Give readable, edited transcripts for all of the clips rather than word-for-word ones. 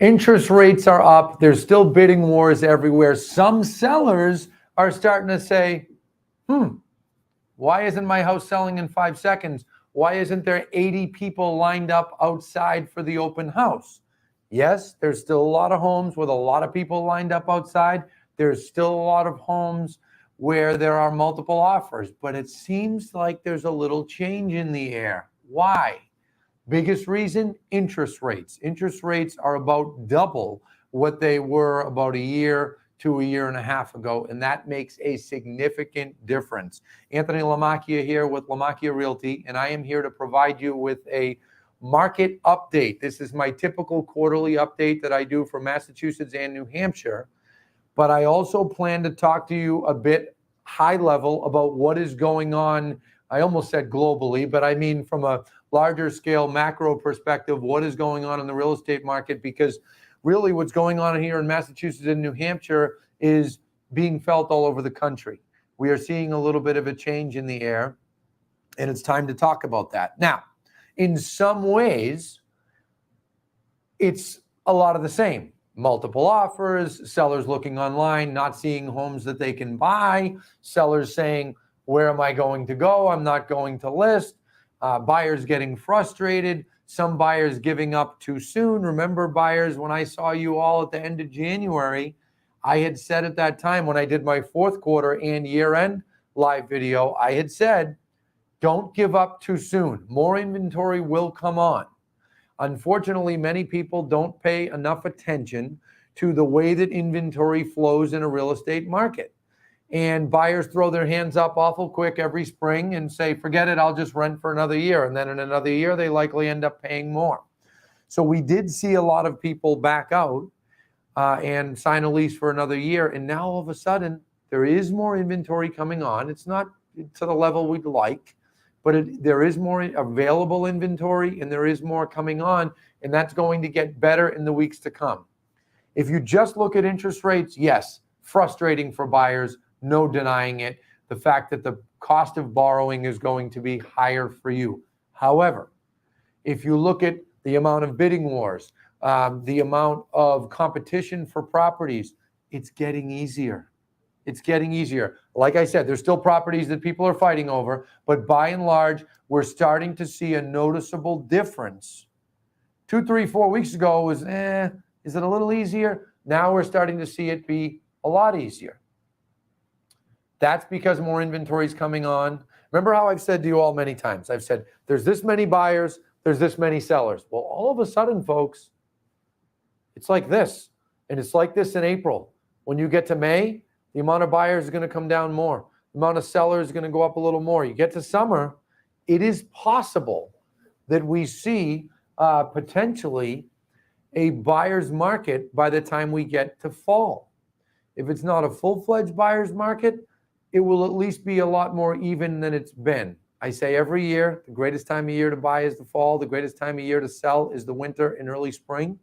Interest rates are up. There's still bidding wars everywhere. Some sellers are starting to say, why isn't my house selling in 5 seconds? Why isn't there 80 people lined up outside for the open house? Yes, there's still a lot of homes with a lot of people lined up outside. There's still a lot of homes where there are multiple offers, but it seems like there's a little change in the air. Why? Biggest reason, interest rates. Interest rates are about double what they were about a year to a year and a half ago, and that makes a significant difference. Anthony Lamacchia here with Lamacchia Realty, and I am here to provide you with a market update. This is my typical quarterly update that I do for Massachusetts and New Hampshire, but I also plan to talk to you a bit high level about what is going on. I almost said globally, but I mean from a larger scale macro perspective, what is going on in the real estate market, because really what's going on here in Massachusetts and New Hampshire is being felt all over the country. We are seeing a little bit of a change in the air, and it's time to talk about that. Now, in some ways, it's a lot of the same. Multiple offers, sellers looking online, not seeing homes that they can buy, sellers saying, where am I going to go? I'm not going to list. Buyers getting frustrated, some buyers giving up too soon. Remember, buyers, when I saw you all at the end of January, I had said at that time when I did my fourth quarter and year-end live video, I had said, don't give up too soon. More inventory will come on. Unfortunately, many people don't pay enough attention to the way that inventory flows in a real estate market. And buyers throw their hands up awful quick every spring and say, forget it, I'll just rent for another year. And then in another year, they likely end up paying more. So we did see a lot of people back out and sign a lease for another year. And now all of a sudden, there is more inventory coming on. It's not to the level we'd like, but there is more available inventory and there is more coming on. And that's going to get better in the weeks to come. If you just look at interest rates, yes, frustrating for buyers. No denying it. The fact that the cost of borrowing is going to be higher for you. However, if you look at the amount of bidding wars, the amount of competition for properties, it's getting easier. It's getting easier. Like I said, there's still properties that people are fighting over, but by and large, we're starting to see a noticeable difference. 2, 3, 4 weeks ago was, is it a little easier? Now we're starting to see it be a lot easier. That's because more inventory is coming on. Remember how I've said to you all many times, I've said, there's this many buyers, there's this many sellers. Well, all of a sudden, folks, it's like this. And it's like this in April. When you get to May, the amount of buyers is going to come down more. The amount of sellers is going to go up a little more. You get to summer, it is possible that we see potentially a buyer's market by the time we get to fall. If it's not a full-fledged buyer's market, it will at least be a lot more even than it's been. I say every year, the greatest time of year to buy is the fall. The greatest time of year to sell is the winter and early spring.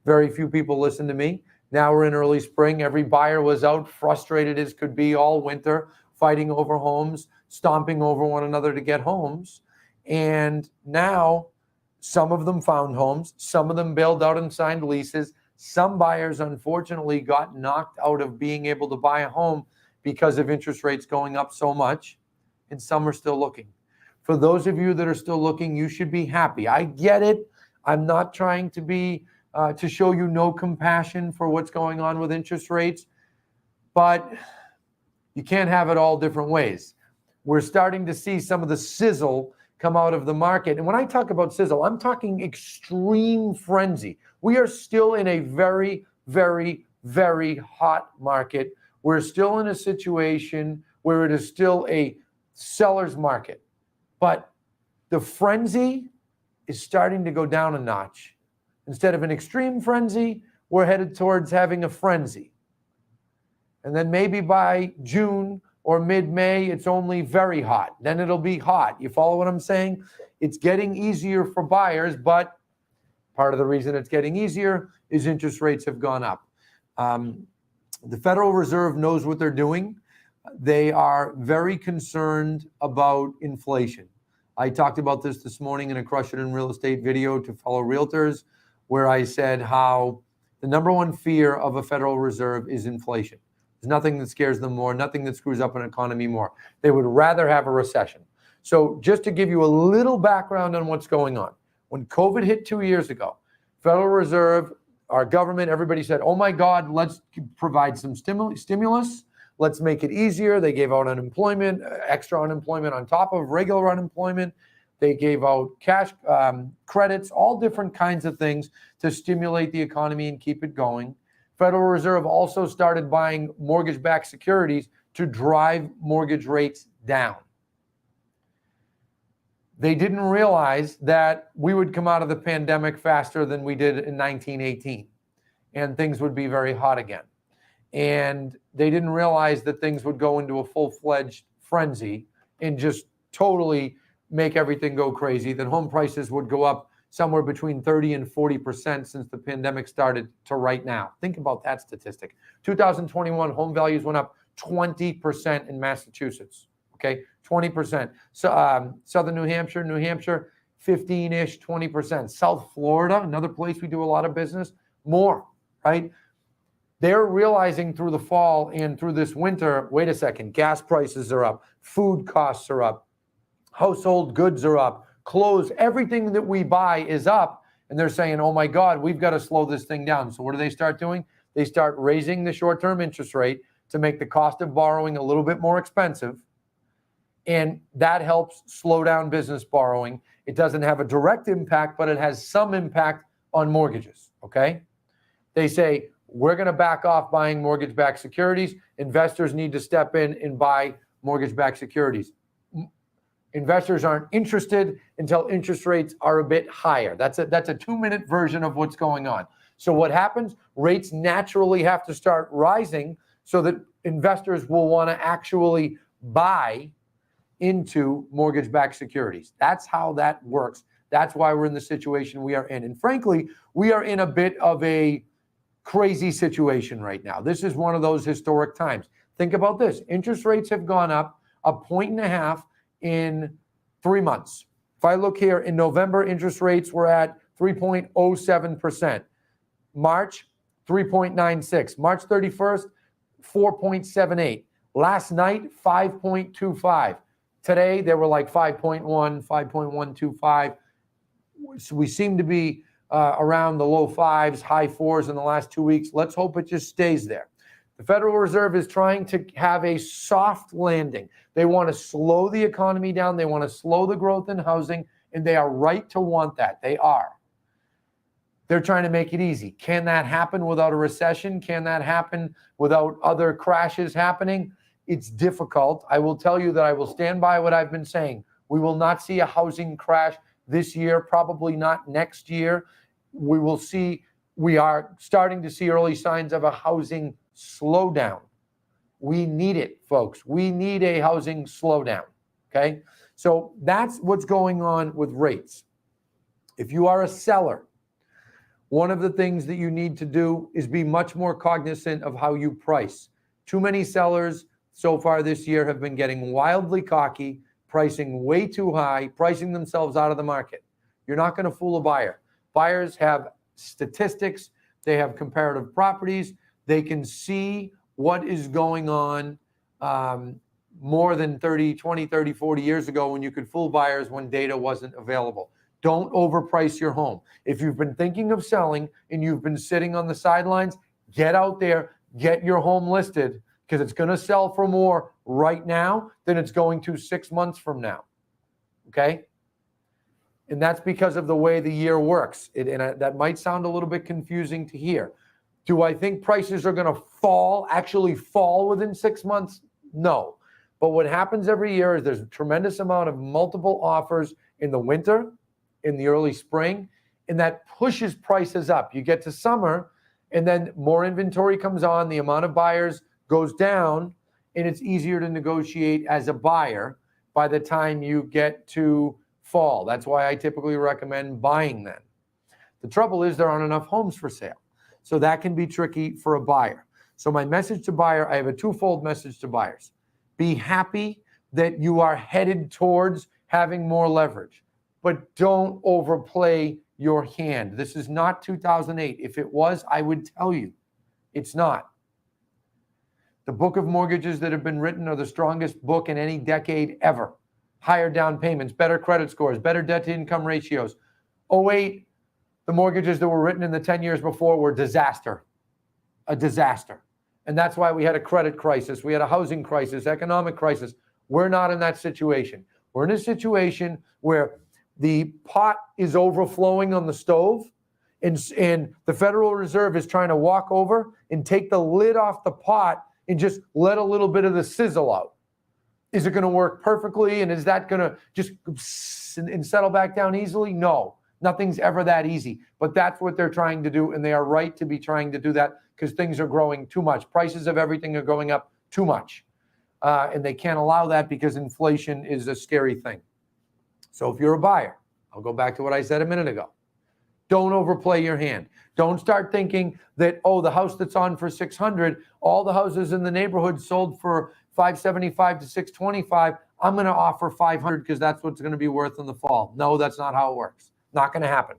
Very few people listen to me. Now we're in early spring. Every buyer was out frustrated as could be all winter, fighting over homes, stomping over one another to get homes. And now some of them found homes. Some of them bailed out and signed leases. Some buyers, unfortunately, got knocked out of being able to buy a home because of interest rates going up so much, and some are still looking. For those of you that are still looking, you should be happy. I get it. I'm not trying to be to show you no compassion for what's going on with interest rates, but you can't have it all different ways. We're starting to see some of the sizzle come out of the market. And when I talk about sizzle, I'm talking extreme frenzy. We are still in a very, very, very hot market. We're still in a situation where it is still a seller's market. But the frenzy is starting to go down a notch. Instead of an extreme frenzy, we're headed towards having a frenzy. And then maybe by June or mid-May, it's only very hot. Then it'll be hot. You follow what I'm saying? It's getting easier for buyers, but part of the reason it's getting easier is interest rates have gone up. The Federal Reserve knows what they're doing. They are very concerned about inflation. I talked about this morning in a Crush It in Real Estate video to fellow realtors. where I said how the number one fear of a Federal Reserve is inflation. There's nothing that scares them more, nothing that screws up an economy more. They would rather have a recession. So just to give you a little background on what's going on, when COVID hit 2 years ago, Federal Reserve, our government, everybody said, oh my God, let's provide some stimulus. Let's make it easier. They gave out unemployment, extra unemployment on top of regular unemployment. They gave out cash credits, all different kinds of things to stimulate the economy and keep it going. Federal Reserve also started buying mortgage-backed securities to drive mortgage rates down. They didn't realize that we would come out of the pandemic faster than we did in 1918, and things would be very hot again. And they didn't realize that things would go into a full-fledged frenzy and just totally make everything go crazy, that home prices would go up somewhere between 30 and 40% since the pandemic started to right now. Think about that statistic. 2021 home values went up 20% in Massachusetts, okay? 20%. So, Southern New Hampshire, 15-ish, 20%. South Florida, another place we do a lot of business, more, right? They're realizing through the fall and through this winter, wait a second, gas prices are up, food costs are up, household goods are up, clothes, everything that we buy is up. And they're saying, oh my God, we've got to slow this thing down. So what do they start doing? They start raising the short-term interest rate to make the cost of borrowing a little bit more expensive. And that helps slow down business borrowing. It doesn't have a direct impact, but it has some impact on mortgages, okay? They say, we're going to back off buying mortgage-backed securities. Investors need to step in and buy mortgage-backed securities. Investors aren't interested until interest rates are a bit higher. That's a 2-minute version of what's going on. So what happens? Rates naturally have to start rising so that investors will want to actually buy into mortgage-backed securities. That's how that works. That's why we're in the situation we are in. And frankly, we are in a bit of a crazy situation right now. This is one of those historic times. Think about this. Interest rates have gone up 1.5 points in 3 months. If I look here, in November, interest rates were at 3.07%. March, 3.96. March 31st, 4.78. Last night, 5.25. Today, they were like 5.1, 5.125. So we seem to be around the low fives, high fours in the last 2 weeks. Let's hope it just stays there. The Federal Reserve is trying to have a soft landing. They want to slow the economy down. They want to slow the growth in housing, and they are right to want that. They are. They're trying to make it easy. Can that happen without a recession? Can that happen without other crashes happening? It's difficult. I will tell you that I will stand by what I've been saying. We will not see a housing crash this year, probably not next year. We are starting to see early signs of a housing slowdown. We need it, folks. We need a housing slowdown, okay? So that's what's going on with rates. If you are a seller, one of the things that you need to do is be much more cognizant of how you price. Too many sellers so far this year have been getting wildly cocky, pricing way too high, pricing themselves out of the market. You're not going to fool a buyer. Buyers have statistics. They have comparative properties. They can see what is going on more than 20, 30, 40 years ago when you could fool buyers when data wasn't available. Don't overprice your home. If you've been thinking of selling and you've been sitting on the sidelines, get out there, get your home listed, because it's going to sell for more right now than it's going to 6 months from now, okay? And that's because of the way the year works. That might sound a little bit confusing to hear. Do I think prices are going to actually fall within 6 months? No. But what happens every year is there's a tremendous amount of multiple offers in the winter, in the early spring, and that pushes prices up. You get to summer, and then more inventory comes on, the amount of buyers goes down, and it's easier to negotiate as a buyer by the time you get to fall. That's why I typically recommend buying then. The trouble is there aren't enough homes for sale. So that can be tricky for a buyer. So my message to buyer, I have a twofold message to buyers. Be happy that you are headed towards having more leverage, but don't overplay your hand. This is not 2008. If it was, I would tell you. It's not. The book of mortgages that have been written are the strongest book in any decade ever. Higher down payments, better credit scores, better debt to income ratios. '08, the mortgages that were written in the 10 years before were disaster, a disaster. And that's why we had a credit crisis. We had a housing crisis, economic crisis. We're not in that situation. We're in a situation where the pot is overflowing on the stove, and the Federal Reserve is trying to walk over and take the lid off the pot and just let a little bit of the sizzle out. Is it going to work perfectly? And is that going to just and settle back down easily? No, nothing's ever that easy. But that's what they're trying to do, and they are right to be trying to do that because things are growing too much. Prices of everything are going up too much. And they can't allow that because inflation is a scary thing. So if you're a buyer, I'll go back to what I said a minute ago. Don't overplay your hand. Don't start thinking that, oh, the house that's on for 600, all the houses in the neighborhood sold for 575 to 625. I'm going to offer 500 because that's what's going to be worth in the fall. No, that's not how it works. Not going to happen.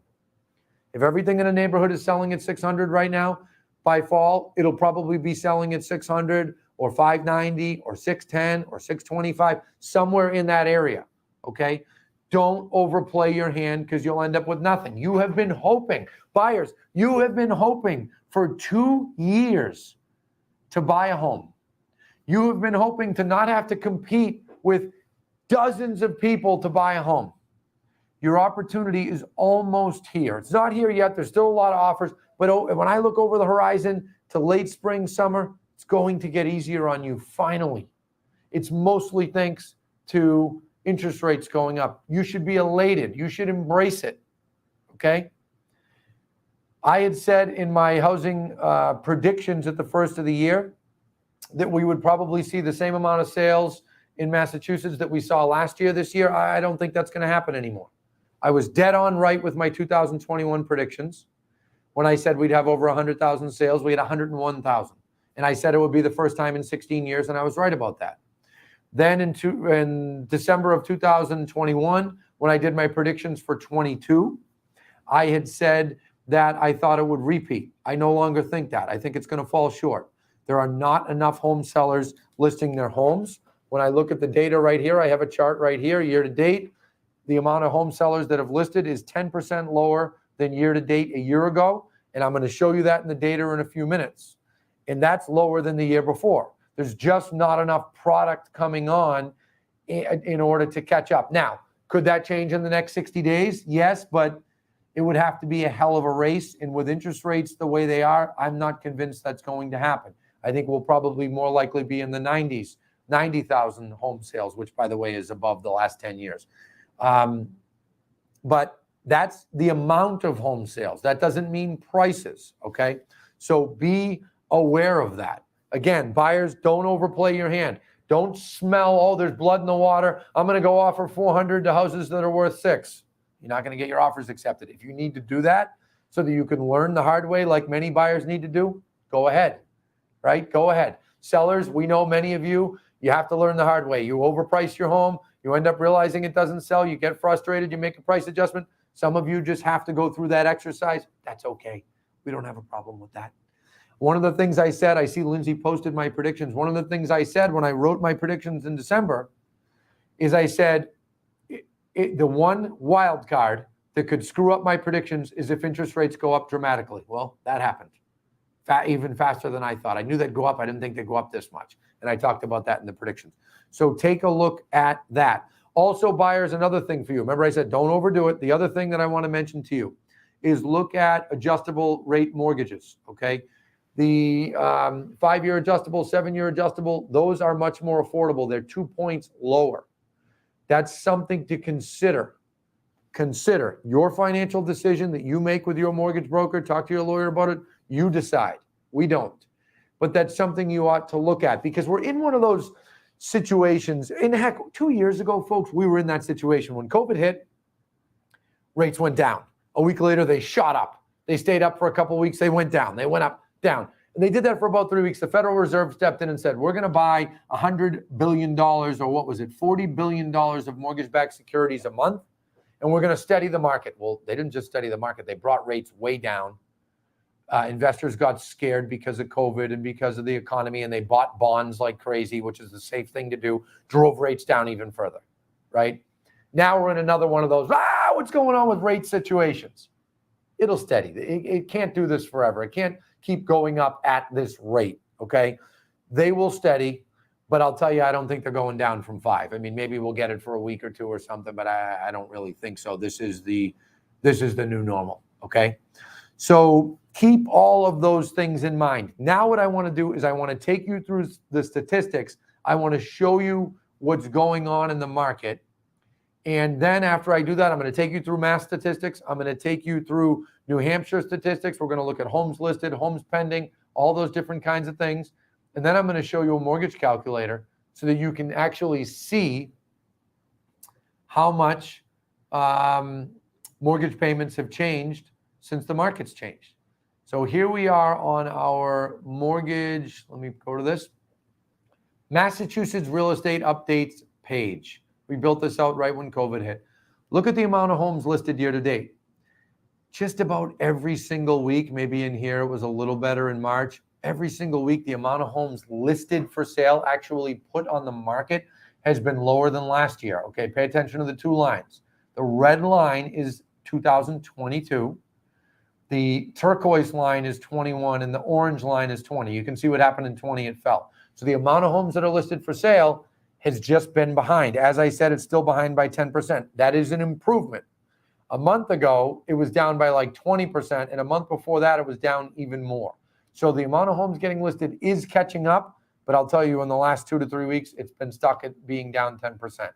If everything in a neighborhood is selling at 600 right now, by fall, it'll probably be selling at 600 or 590 or 610 or 625, somewhere in that area, okay? Don't overplay your hand because you'll end up with nothing. You have been hoping, buyers, you have been hoping for 2 years to buy a home. You have been hoping to not have to compete with dozens of people to buy a home. Your opportunity is almost here. It's not here yet. There's still a lot of offers. But when I look over the horizon to late spring, summer, it's going to get easier on you finally. It's mostly thanks to interest rates going up. You should be elated. You should embrace it, okay? I had said in my housing predictions at the first of the year that we would probably see the same amount of sales in Massachusetts that we saw last year this year. I don't think that's going to happen anymore. I was dead on right with my 2021 predictions. When I said we'd have over 100,000 sales, we had 101,000. And I said it would be the first time in 16 years, and I was right about that. Then in December of 2021, when I did my predictions for 22, I had said that I thought it would repeat. I no longer think that. I think it's going to fall short. There are not enough home sellers listing their homes. When I look at the data right here, I have a chart right here, year to date. The amount of home sellers that have listed is 10% lower than year to date a year ago. And I'm going to show you that in the data in a few minutes. And that's lower than the year before. There's just not enough product coming on in order to catch up. Now, could that change in the next 60 days? Yes, but it would have to be a hell of a race. And with interest rates the way they are, I'm not convinced that's going to happen. I think we'll probably more likely be in the 90s, 90,000 home sales, which, by the way, is above the last 10 years. But that's the amount of home sales. That doesn't mean prices, okay? So be aware of that. Again, buyers, don't overplay your hand. Don't smell, oh, there's blood in the water. I'm going to go offer 400 to houses that are worth $6. You're not going to get your offers accepted. If you need to do that so that you can learn the hard way like many buyers need to do, go ahead, right? Go ahead. Sellers, we know many of you, you have to learn the hard way. You overprice your home. You end up realizing it doesn't sell. You get frustrated. You make a price adjustment. Some of you just have to go through that exercise. That's okay. We don't have a problem with that. One of the things I said, I see Lindsay posted my predictions. One of the things I said when I wrote my predictions in December is I said, the one wild card that could screw up my predictions is if interest rates go up dramatically. Well, that happened even faster than I thought. I knew they'd go up. I didn't think they'd go up this much. And I talked about that in the predictions. So take a look at that. Also, buyers, another thing for you. Remember I said don't overdo it. The other thing that I want to mention to you is look at adjustable rate mortgages, okay? The 5-year adjustable, 7-year adjustable, those are much more affordable. They're 2 points lower. That's something to consider. Consider your financial decision that you make with your mortgage broker. Talk to your lawyer about it. You decide. We don't. But that's something you ought to look at because we're in one of those situations. And heck, 2 years ago, folks, we were in that situation. When COVID hit, rates went down. A week later, they shot up. They stayed up for a couple of weeks. They went down. They went up, down. And they did that for about 3 weeks. The Federal Reserve stepped in and said, we're going to buy $100 billion or what was it, $40 billion of mortgage-backed securities a month. and we're going to steady the market. Well, they didn't just steady the market. They brought rates way down. Investors got scared because of COVID and because of the economy, and they bought bonds like crazy, which is the safe thing to do, drove rates down even further, right? Now we're in another one of those, what's going on with rate situations? It'll steady. It can't do this forever. It can't keep going up at this rate, okay? They will steady, but I'll tell you, I don't think they're going down from 5. I mean, maybe we'll get it for a week or two or something, but I don't really think so. This is the new normal, okay? So keep all of those things in mind. Now what I want to do is I want to take you through the statistics. I want to show you what's going on in the market. And then after I do that, I'm going to take you through Mass statistics. I'm going to take you through New Hampshire statistics. We're going to look at homes listed, homes pending, all those different kinds of things. And then I'm going to show you a mortgage calculator so that you can actually see how much mortgage payments have changed since the market's changed. So here we are on our mortgage. Let me go to this. Massachusetts real estate updates page. We built this out right when COVID hit. Look at the amount of homes listed year to date. Just about every single week, maybe in here it was a little better in March. Every single week, the amount of homes listed for sale, actually put on the market, has been lower than last year. Okay, pay attention to the two lines. The red line is 2022. The turquoise line is 21 and the orange line is 20. You can see what happened in 20, it fell. So the amount of homes that are listed for sale has just been behind. As I said, it's still behind by 10%. That is an improvement. A month ago, it was down by like 20%, and a month before that, it was down even more. So the amount of homes getting listed is catching up, but I'll tell you, in the last 2 to 3 weeks, it's been stuck at being down 10%.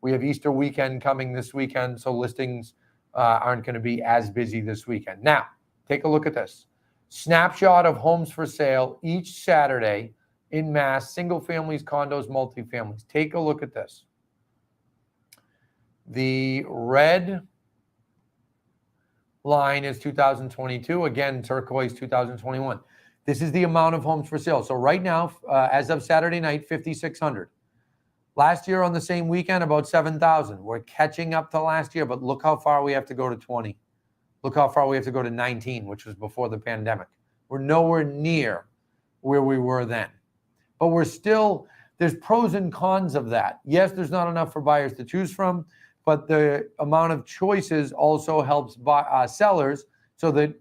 We have Easter weekend coming this weekend, so listings aren't going to be as busy this weekend. Now, take a look at this. Snapshot of homes for sale each Saturday in Mass, single families, condos, multifamilies. Take a look at this. The red line is 2022. Again, turquoise 2021. This is the amount of homes for sale. So right now, as of Saturday night, 5,600. Last year on the same weekend, about 7,000. We're catching up to last year, but look how far we have to go to 20. Look how far we have to go to 19, which was before the pandemic. We're nowhere near where we were then. But we're still, there's pros and cons of that. Yes, there's not enough for buyers to choose from, but the amount of choices also helps sellers so that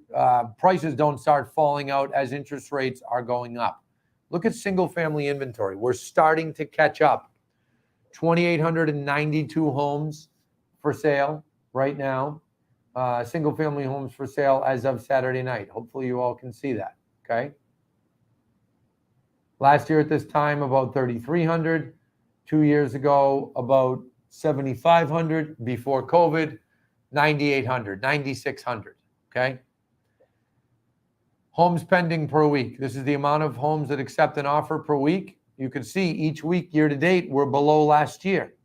prices don't start falling out as interest rates are going up. Look at single family inventory. We're starting to catch up. 2,892 homes for sale right now. Single family homes for sale as of Saturday night. Hopefully you all can see that, okay? Last year at this time, about 3,300. 2 years ago, about 7,500. Before COVID, 9,800, 9,600, okay? Homes pending per week. This is the amount of homes that accept an offer per week. You can see each week, year to date, we're below last year.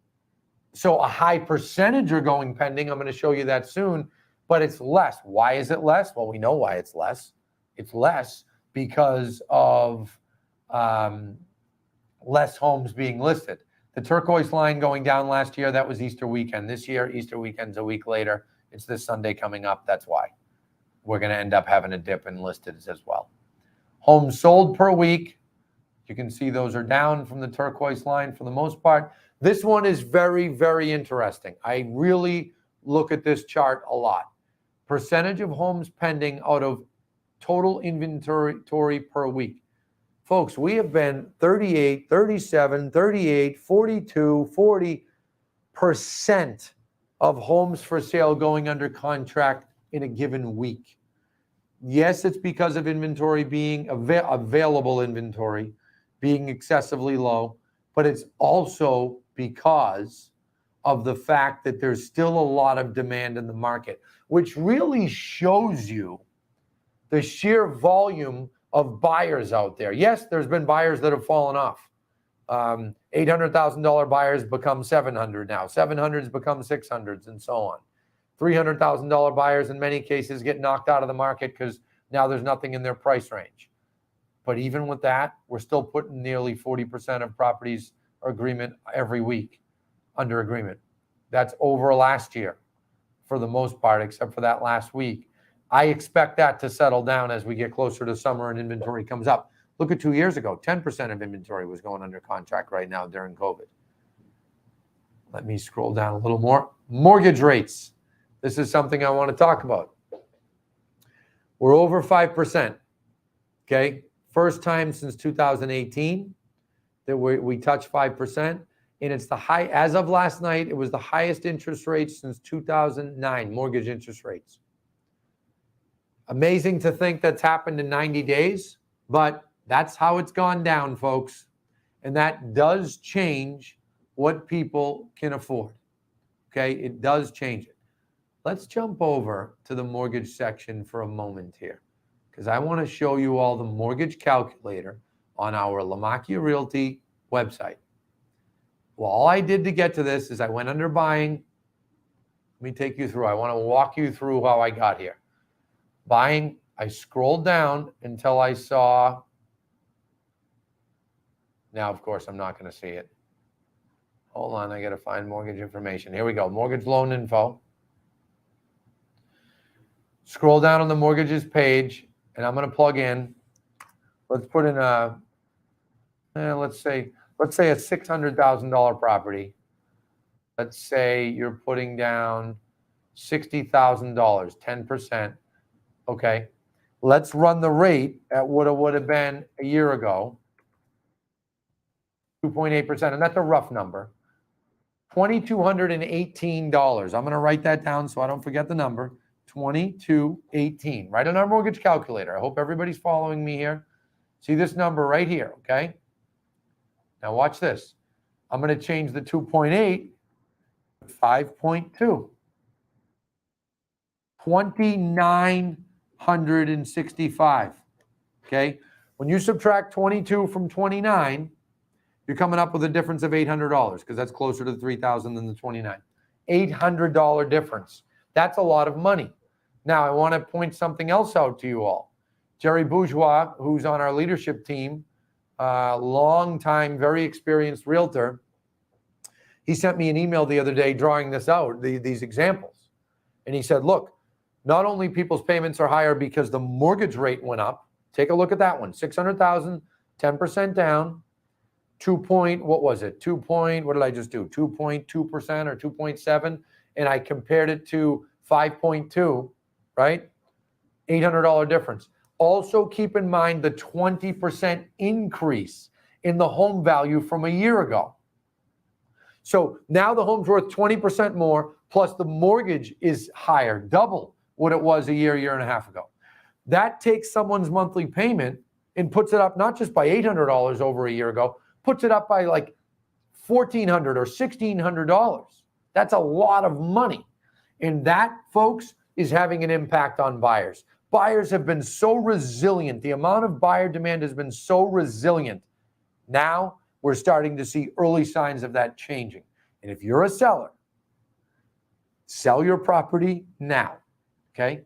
So a high percentage are going pending. I'm going to show you that soon, but it's less. Why is it less? Well, we know why it's less. It's less because of less homes being listed. The turquoise line going down last year, that was Easter weekend. This year, Easter weekend's a week later. It's this Sunday coming up. That's why we're going to end up having a dip in listeds as well. Homes sold per week. You can see those are down from the turquoise line for the most part. This one is very, very interesting. I really look at this chart a lot. Percentage of homes pending out of total inventory per week. Folks, we have been 38, 37, 38, 42, 40% of homes for sale going under contract in a given week. Yes, it's because of inventory being available inventory being excessively low, but it's also because of the fact that there's still a lot of demand in the market, which really shows you the sheer volume of buyers out there. Yes, there's been buyers that have fallen off. $800,000 buyers become 700 now. 700s become 600s and so on. $300,000 buyers in many cases get knocked out of the market because now there's nothing in their price range. But even with that, we're still putting nearly 40% of properties agreement every week under agreement. That's over last year. for the most part, except for that last week. I expect that to settle down as we get closer to summer and inventory comes up. Look at 2 years ago, 10% of inventory was going under contract right now during COVID. Let me scroll down a little more. Mortgage rates. This is something I want to talk about. We're over 5%, okay? First time since 2018 that we touched 5%. And it's the high, as of last night, it was the highest interest rate since 2009, mortgage interest rates. Amazing to think that's happened in 90 days, but that's how it's gone down, folks. And that does change what people can afford, okay? It does change it. Let's jump over to the mortgage section for a moment here, because I want to show you all the mortgage calculator on our Lamakia Realty website. Well, all I did to get to this is I went under buying. Let me take you through. I want to walk you through how I got here. Buying, I scrolled down until I saw, now of course I'm not going to see it. Hold on, I got to find mortgage information. Here we go, mortgage loan info. Scroll down on the mortgages page, and I'm going to plug in. Let's put in a, let's say a $600,000 property. Let's say you're putting down $60,000, 10%. Okay, let's run the rate at what it would have been a year ago, 2.8%, and that's a rough number. $2,218. I'm going to write that down so I don't forget the number. 2218, right on our mortgage calculator. I hope everybody's following me here. See this number right here, okay? Now watch this. I'm going to change the 2.8 to 5.2. $2,965, okay? When you subtract 22 from 29, you're coming up with a difference of $800 because that's closer to the 3,000 than the 29. $800 difference. That's a lot of money. Now, I want to point something else out to you all. Jerry Bourgeois, who's on our leadership team, long time, very experienced realtor, he sent me an email the other day drawing this out, these examples. And he said, look, not only people's payments are higher because the mortgage rate went up. Take a look at that one. 600,000, 10% down. 2 point, what was it? 2 point, what did I just do? 2.2% or 2.7. And I compared it to 5.2, right? $800 difference. Also keep in mind the 20% increase in the home value from a year ago. So now the home's worth 20% more, plus the mortgage is higher, double what it was a year and a half ago. That takes someone's monthly payment and puts it up not just by $800 over a year ago, puts it up by like $1,400 or $1,600. That's a lot of money. And that, folks, is having an impact on buyers. Buyers have been so resilient. The amount of buyer demand has been so resilient. Now we're starting to see early signs of that changing. And if you're a seller, sell your property now, okay?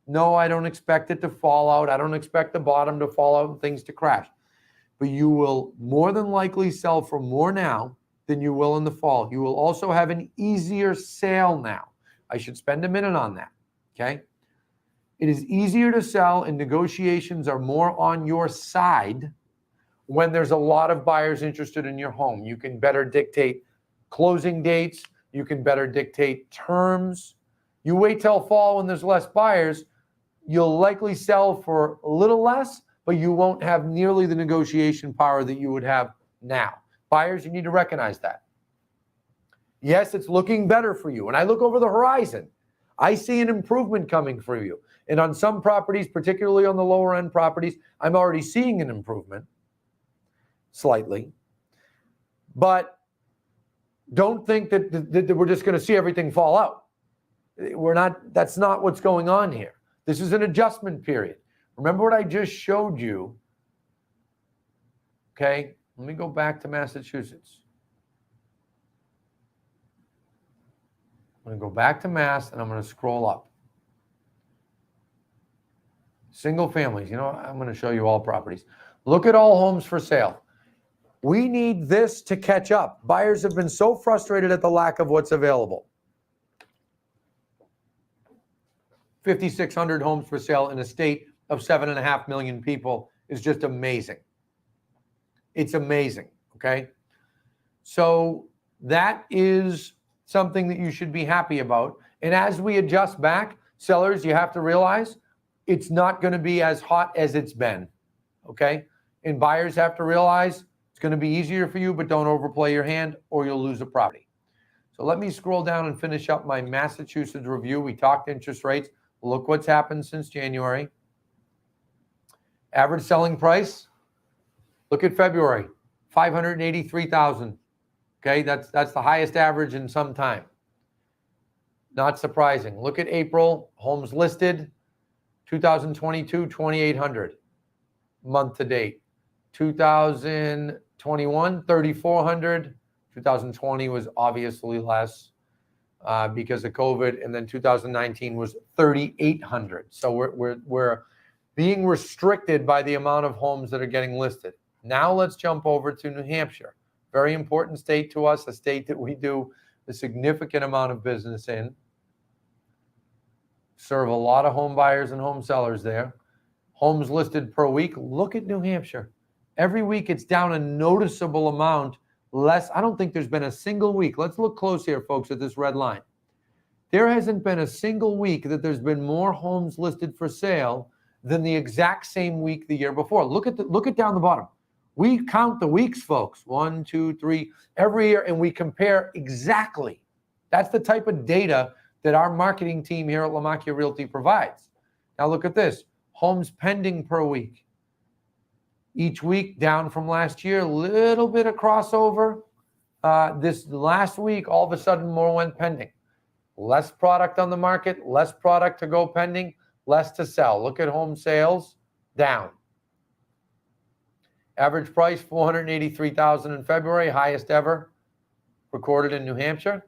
No, I don't expect it to fall out. I don't expect the bottom to fall out and things to crash. But you will more than likely sell for more now than you will in the fall. You will also have an easier sale now. I should spend a minute on that, okay? It is easier to sell and negotiations are more on your side when there's a lot of buyers interested in your home. You can better dictate closing dates. You can better dictate terms. You wait till fall when there's less buyers, you'll likely sell for a little less, but you won't have nearly the negotiation power that you would have now. Buyers, you need to recognize that. Yes, it's looking better for you. And I look over the horizon. I see an improvement coming for you. And on some properties, particularly on the lower end properties, I'm already seeing an improvement, slightly. But don't think that we're just going to see everything fall out. We're not, that's not what's going on here. This is an adjustment period. Remember what I just showed you, okay? Let me go back to Massachusetts. I'm going to go back to Mass, and I'm going to scroll up. Single families. You know what? I'm going to show you all properties. Look at all homes for sale. We need this to catch up. Buyers have been so frustrated at the lack of what's available. 5,600 homes for sale in a state of 7.5 million people is just amazing. It's amazing, okay? So that is something that you should be happy about. And as we adjust back, sellers, you have to realize it's not going to be as hot as it's been, okay? And buyers have to realize it's going to be easier for you, but don't overplay your hand or you'll lose a property. So let me scroll down and finish up my Massachusetts review. We talked interest rates. Look what's happened since January. Average selling price. Look at February, 583,000. Okay, that's the highest average in some time. Not surprising. Look at April, homes listed, 2022, 2,800 month to date. 2021, 3,400. 2020 was obviously less because of COVID, and then 2019 was 3,800. So we're being restricted by the amount of homes that are getting listed. Now let's jump over to New Hampshire. Very important state to us, a state that we do a significant amount of business in. Serve a lot of home buyers and home sellers there. Homes listed per week. Look at New Hampshire. Every week it's down a noticeable amount less. I don't think there's been a single week. Let's look close here, folks, at this red line. There hasn't been a single week that there's been more homes listed for sale than the exact same week the year before. Look at down the bottom. We count the weeks, folks. 1, 2, 3, every year, and we compare exactly. That's the type of data that our marketing team here at LaMacchia Realty provides. Now look at this. Homes pending per week. Each week down from last year, little bit of crossover. This last week, all of a sudden, more went pending. Less product on the market, less product to go pending, less to sell. Look at home sales, down. Average price, $483,000 in February, highest ever recorded in New Hampshire.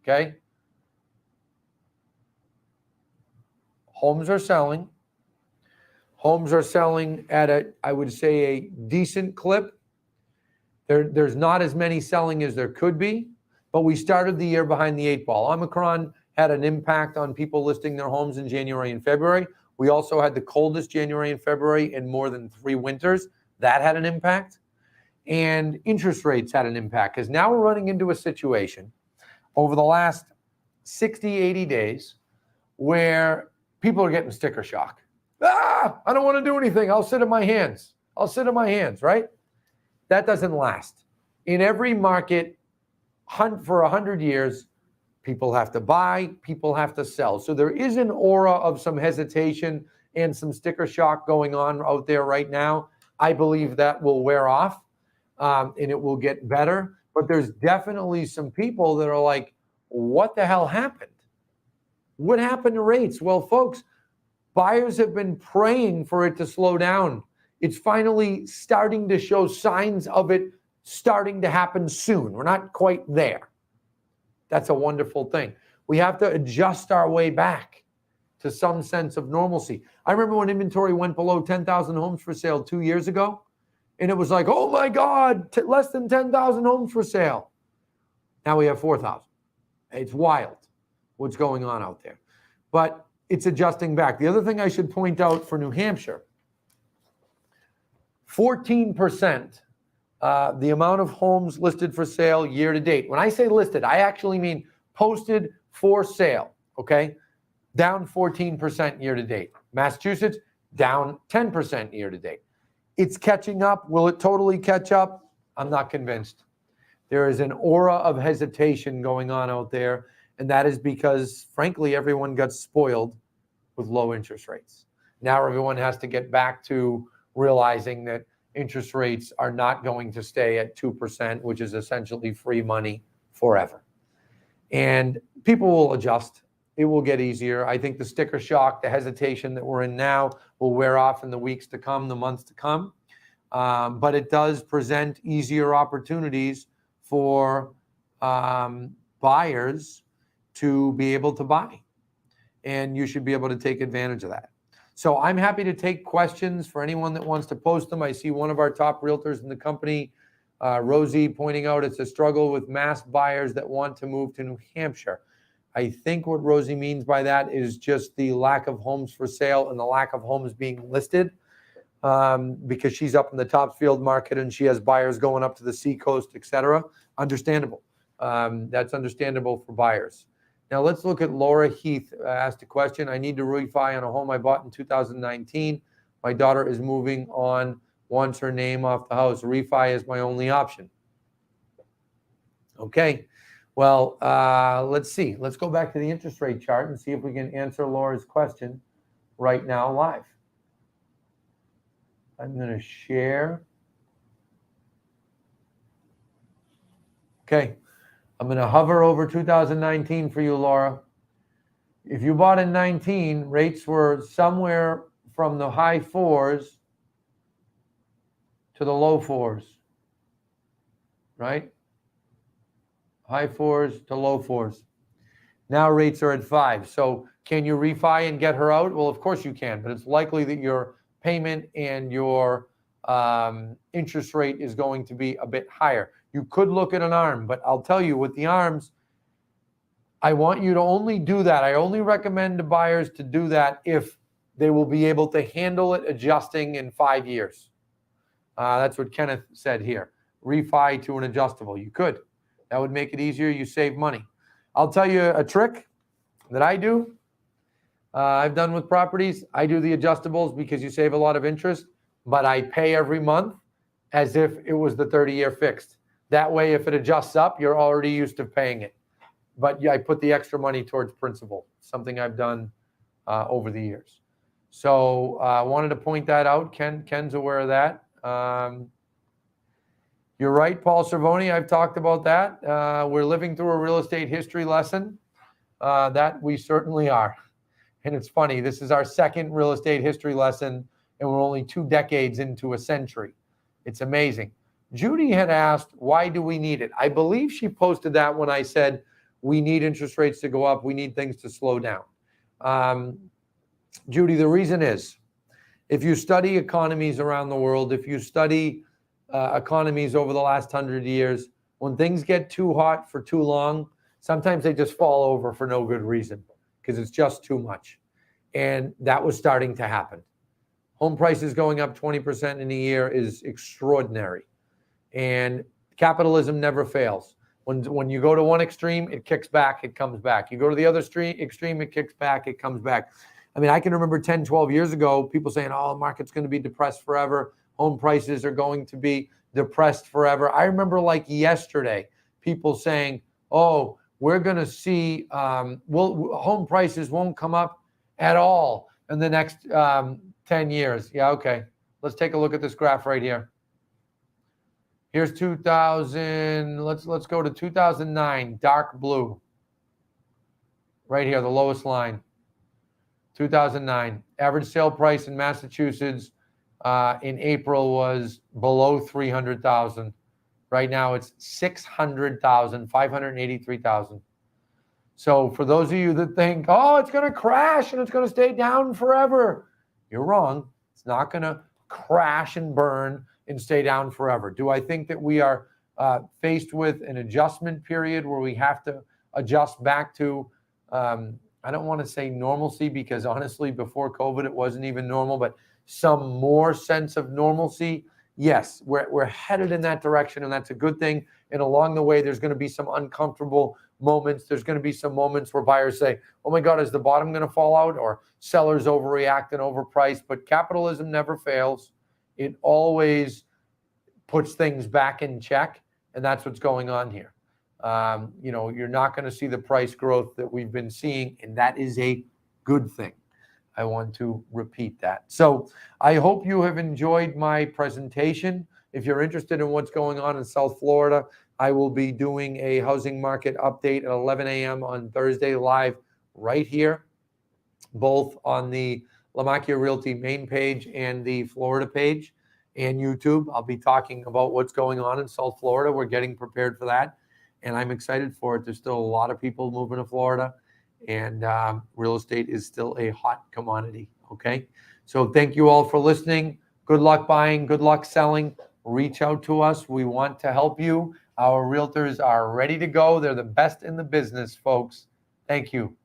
Okay. Homes are selling. Homes are selling at I would say, a decent clip. There's not as many selling as there could be, but we started the year behind the 8 ball. Omicron had an impact on people listing their homes in January and February. We also had the coldest January and February in more than 3 winters. That had an impact. And interest rates had an impact because now we're running into a situation over the last 60, 80 days where people are getting sticker shock. I don't want to do anything. I'll sit in my hands. Right? That doesn't last. In every market, for 100 years, people have to buy, people have to sell. So there is an aura of some hesitation and some sticker shock going on out there right now. I believe that will wear off and it will get better. But there's definitely some people that are like, what the hell happened? What happened to rates? Well, folks, buyers have been praying for it to slow down. It's finally starting to show signs of it starting to happen soon. We're not quite there. That's a wonderful thing. We have to adjust our way back to some sense of normalcy. I remember when inventory went below 10,000 homes for sale 2 years ago, and it was like, oh my God, less than 10,000 homes for sale. Now we have 4,000. It's wild what's going on out there. But it's adjusting back. The other thing I should point out for New Hampshire, 14%, the amount of homes listed for sale year to date. When I say listed, I actually mean posted for sale, okay? Down 14% year to date. Massachusetts, down 10% year to date. It's catching up. Will it totally catch up? I'm not convinced. There is an aura of hesitation going on out there, and that is because, frankly, everyone got spoiled with low interest rates. Now everyone has to get back to realizing that interest rates are not going to stay at 2%, which is essentially free money forever. And people will adjust. It will get easier. I think the sticker shock, the hesitation that we're in now will wear off in the weeks to come, the months to come. But it does present easier opportunities for buyers to be able to buy. And you should be able to take advantage of that. So I'm happy to take questions for anyone that wants to post them. I see one of our top realtors in the company, Rosie, pointing out it's a struggle with mass buyers that want to move to New Hampshire. I think what Rosie means by that is just the lack of homes for sale and the lack of homes being listed, because she's up in the Topsfield market and she has buyers going up to the Seacoast, etc. Understandable. That's understandable for buyers. Now let's look at Laura Heath asked a question. I need to refi on a home I bought in 2019. My daughter is moving on, wants her name off the house. Refi is my only option. Okay, well, let's see. Let's go back to the interest rate chart and see if we can answer Laura's question right now live. I'm going to share. Okay, I'm going to hover over 2019 for you, Laura. If you bought in 19, rates were somewhere from the high fours to the low fours, right? High fours to low fours. Now rates are at 5. So can you refi and get her out? Well, of course you can, but it's likely that your payment and your interest rate is going to be a bit higher. You could look at an ARM, but I'll tell you, with the ARMs, I want you to only do that. I only recommend to buyers to do that if they will be able to handle it adjusting in 5 years. That's what Kenneth said here. Refi to an adjustable. You could. That would make it easier. You save money. I'll tell you a trick that I do. I've done with properties. I do the adjustables because you save a lot of interest, but I pay every month as if it was the 30-year fixed. That way, if it adjusts up, you're already used to paying it. But yeah, I put the extra money towards principal, something I've done over the years. So I wanted to point that out. Ken's aware of that. You're right, Paul Cervoni. I've talked about that. We're living through a real estate history lesson. That we certainly are. And it's funny, this is our second real estate history lesson, and we're only 2 decades into a century. It's amazing. Judy had asked, why do we need it? I believe she posted that when I said, we need interest rates to go up. We need things to slow down. Judy, the reason is, if you study economies around the world, if you study economies over the last 100 years, when things get too hot for too long, sometimes they just fall over for no good reason because it's just too much. And that was starting to happen. Home prices going up 20% in a year is extraordinary. And capitalism never fails. When you go to one extreme, it kicks back, it comes back. You go to the other extreme, it kicks back, it comes back. I mean, I can remember 10, 12 years ago, people saying, oh, the market's going to be depressed forever. Home prices are going to be depressed forever. I remember like yesterday, people saying, oh, we're going to see, home prices won't come up at all in the next 10 years. Yeah, okay. Let's take a look at this graph right here. Here's 2000. Let's go to 2009, dark blue. Right here, the lowest line. 2009. Average sale price in Massachusetts in April was below 300,000. Right now it's 600,000, 583,000. So for those of you that think, oh, it's going to crash and it's going to stay down forever, you're wrong. It's not going to crash and burn and stay down forever. Do I think that we are faced with an adjustment period where we have to adjust back to, I don't want to say normalcy, because honestly, before COVID, it wasn't even normal, but some more sense of normalcy? Yes, we're headed in that direction, and that's a good thing. And along the way, there's going to be some uncomfortable moments. There's going to be some moments where buyers say, oh my God, is the bottom going to fall out? Or sellers overreact and overprice. But capitalism never fails. It always puts things back in check, and that's what's going on here. You're not going to see the price growth that we've been seeing, and that is a good thing. I want to repeat that. So I hope you have enjoyed my presentation. If you're interested in what's going on in South Florida, I will be doing a housing market update at 11 a.m. on Thursday live right here, both on the Lamacchia Realty main page and the Florida page and YouTube. I'll be talking about what's going on in South Florida. We're getting prepared for that, and I'm excited for it. There's still a lot of people moving to Florida, and real estate is still a hot commodity, okay? So thank you all for listening. Good luck buying. Good luck selling. Reach out to us. We want to help you. Our realtors are ready to go. They're the best in the business, folks. Thank you.